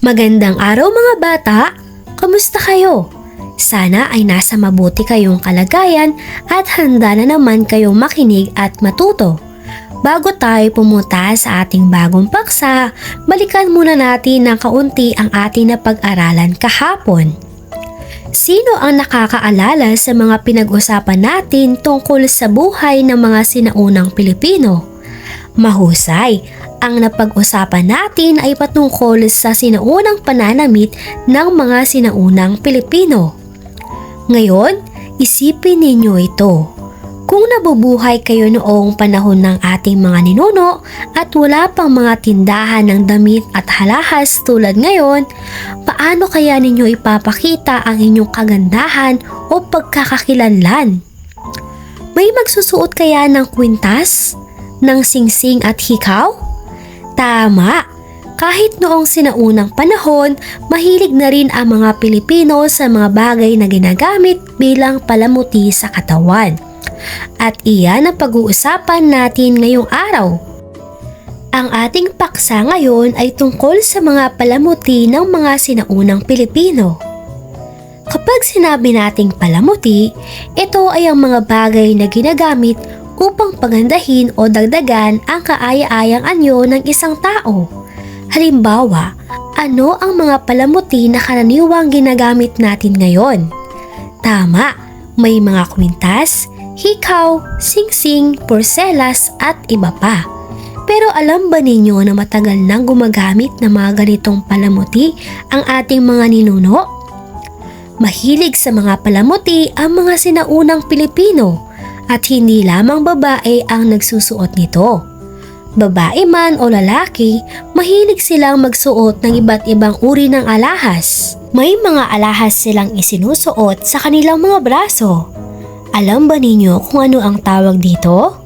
Magandang araw mga bata! Kamusta kayo? Sana ay nasa mabuti kayong kalagayan at handa na naman kayong makinig at matuto. Bago tayo pumunta sa ating bagong paksa, balikan muna natin ng kaunti ang ating napag-aralan kahapon. Sino ang nakakaalala sa mga pinag-usapan natin tungkol sa buhay ng mga sinaunang Pilipino? Mahusay! Ang napag-usapan natin ay patungkol sa sinaunang pananamit ng mga sinaunang Pilipino. Ngayon, isipin ninyo ito. Kung nabubuhay kayo noong panahon ng ating mga ninuno at wala pang mga tindahan ng damit at halahas tulad ngayon, paano kaya ninyo ipapakita ang inyong kagandahan o pagkakakilanlan? May magsusuot kaya ng kwintas, ng singsing at hikaw? Tama! Kahit noong sinaunang panahon, mahilig na rin ang mga Pilipino sa mga bagay na ginagamit bilang palamuti sa katawan. At iyan ang pag-uusapan natin ngayong araw. Ang ating paksa ngayon ay tungkol sa mga palamuti ng mga sinaunang Pilipino. Kapag sinabi nating palamuti, ito ay ang mga bagay na ginagamit upang pagandahin o dagdagan ang kaaya-ayang anyo ng isang tao. Halimbawa, ano ang mga palamuti na karaniwang ginagamit natin ngayon? Tama, may mga kwintas, hikaw, singsing, porselas at iba pa. Pero alam ba ninyo na matagal nang gumagamit ng mga ganitong palamuti ang ating mga ninuno? Mahilig sa mga palamuti ang mga sinaunang Pilipino at hindi lamang babae ang nagsusuot nito. Babae man o lalaki, mahilig silang magsuot ng iba't ibang uri ng alahas. May mga alahas silang isinusuot sa kanilang mga braso. Alam ba ninyo kung ano ang tawag dito?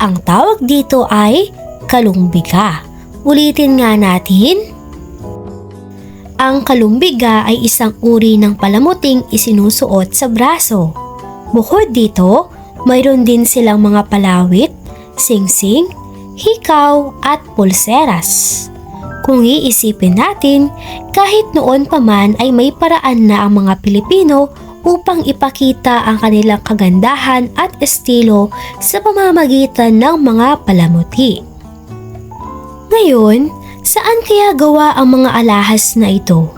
Ang tawag dito ay kalumbiga. Ulitin nga natin. Ang kalumbiga ay isang uri ng palamuting isinusuot sa braso. Bukod dito, mayroon din silang mga palawit, singsing, hikaw at pulseras. Kung iisipin natin, kahit noon pa man ay may paraan na ang mga Pilipino upang ipakita ang kanilang kagandahan at estilo sa pamamagitan ng mga palamuti. Ngayon, saan kaya gawa ang mga alahas na ito?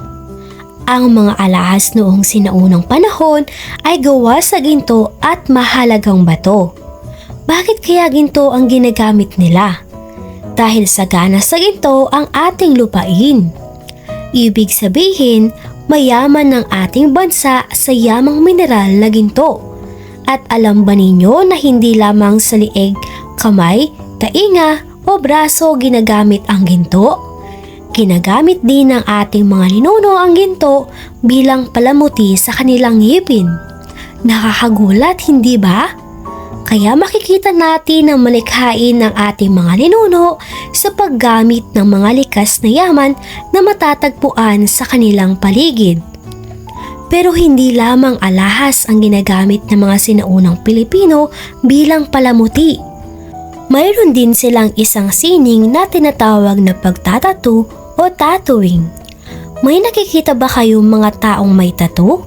Ang mga alahas noong sinaunang panahon ay gawa sa ginto at mahalagang bato. Bakit kaya ginto ang ginagamit nila? Dahil sagana sa ginto ang ating lupain. Ibig sabihin, mayaman ng ating bansa sa yamang mineral na ginto. At alam ba ninyo na hindi lamang sa lieg, kamay, tainga o braso ginagamit ang ginto? Ginagamit din ng ating mga ninuno ang ginto bilang palamuti sa kanilang ngipin. Nakakagulat, hindi ba? Kaya makikita natin ang malikhain ng ating mga ninuno sa paggamit ng mga likas na yaman na matatagpuan sa kanilang paligid. Pero hindi lamang alahas ang ginagamit ng mga sinaunang Pilipino bilang palamuti. Mayroon din silang isang sining na tinatawag na pagtatatu o tattooing. May nakikita ba kayong mga taong may tattoo?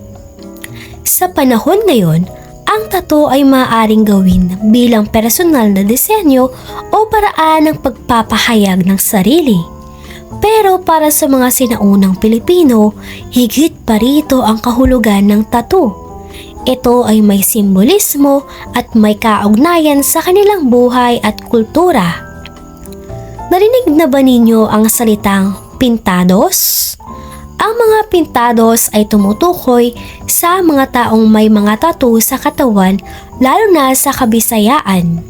Sa panahon ngayon, ang tattoo ay maaaring gawin bilang personal na disenyo o paraan ng pagpapahayag ng sarili. Pero para sa mga sinaunang Pilipino, higit pa rito ang kahulugan ng tattoo. Ito ay may simbolismo at may kaugnayan sa kanilang buhay at kultura. Narinig na ba ninyo ang salitang pintados? Ang mga pintados ay tumutukoy sa mga taong may mga tattoo sa katawan, lalo na sa Kabisayaan.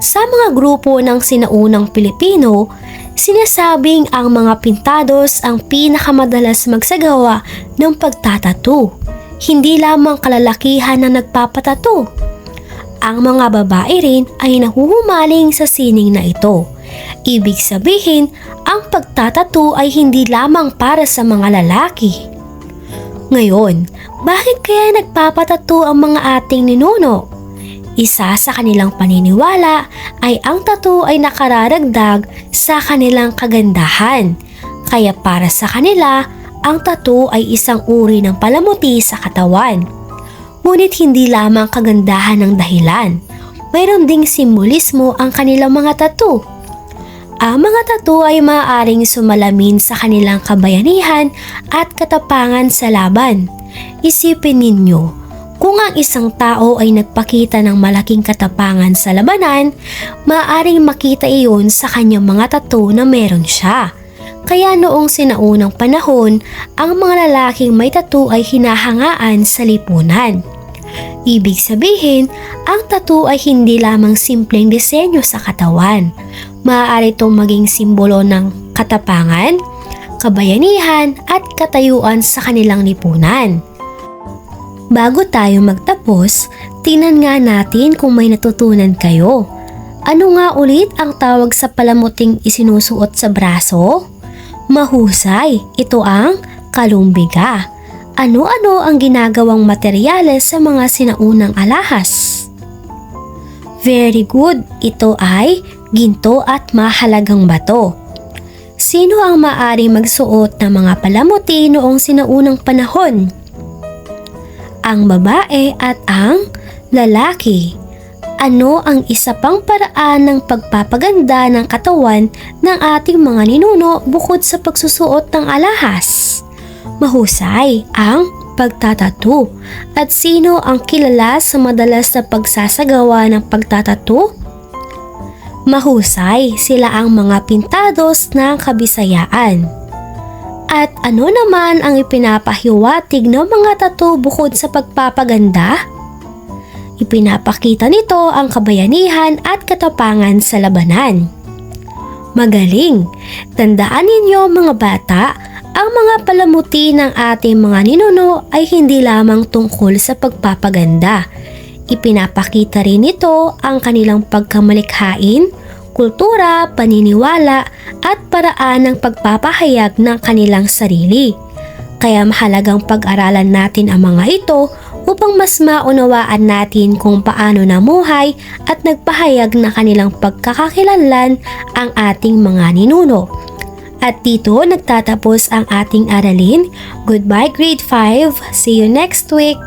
Sa mga grupo ng sinaunang Pilipino, sinasabing ang mga pintados ang pinakamadalas magsagawa ng pagtatattoo. Hindi lamang kalalakihan na nagpapatattoo. Ang mga babae rin ay nahuhumaling sa sining na ito. Ibig sabihin, ang pagtatattoo ay hindi lamang para sa mga lalaki. Ngayon, bakit kaya nagpapatattoo ang mga ating ninuno? Isa sa kanilang paniniwala ay ang tattoo ay nakararagdag sa kanilang kagandahan. Kaya para sa kanila, ang tattoo ay isang uri ng palamuti sa katawan. Ngunit hindi lamang kagandahan ng dahilan. Mayroon ding simbolismo ang kanilang mga tattoo. Ang mga tattoo ay maaaring sumalamin sa kanilang kabayanihan at katapangan sa laban. Isipin ninyo, kung ang isang tao ay nagpakita ng malaking katapangan sa labanan, maaaring makita iyon sa kanyang mga tattoo na meron siya. Kaya noong sinaunang panahon, ang mga lalaking may tattoo ay hinahangaan sa lipunan. Ibig sabihin, ang tattoo ay hindi lamang simpleng disenyo sa katawan. Maaari itong maging simbolo ng katapangan, kabayanihan at katayuan sa kanilang lipunan. Bago tayo magtapos, tingnan nga natin kung may natutunan kayo. Ano nga ulit ang tawag sa palamuting isinusuot sa braso? Mahusay, ito ang kalumbiga. Ano-ano ang ginagawang materyales sa mga sinaunang alahas? Very good, ito ay ginto at mahalagang bato. Sino ang maaring magsuot ng mga palamuti noong sinaunang panahon? Ang babae at ang lalaki. Ano ang isa pang paraan ng pagpapaganda ng katawan ng ating mga ninuno bukod sa pagsusuot ng alahas? Mahusay, ang pagtatattoo. At sino ang kilala sa madalas na pagsasagawa ng pagtatattoo? Mahusay, sila ang mga pintados ng kabisayaan. At ano naman ang ipinapahiwatig ng mga tattoo bukod sa pagpapaganda? Ipinapakita nito ang kabayanihan at katapangan sa labanan. Magaling! Tandaan ninyo mga bata, ang mga palamuti ng ating mga ninuno ay hindi lamang tungkol sa pagpapaganda. Ipinapakita rin nito ang kanilang pagkamalikhain, kultura, paniniwala at paraan ng pagpapahayag ng kanilang sarili. Kaya mahalagang pag-aralan natin ang mga ito upang mas maunawaan natin kung paano namuhay at nagpahayag na kanilang pagkakakilanlan ang ating mga ninuno. At dito nagtatapos ang ating aralin. Goodbye grade 5. See you next week.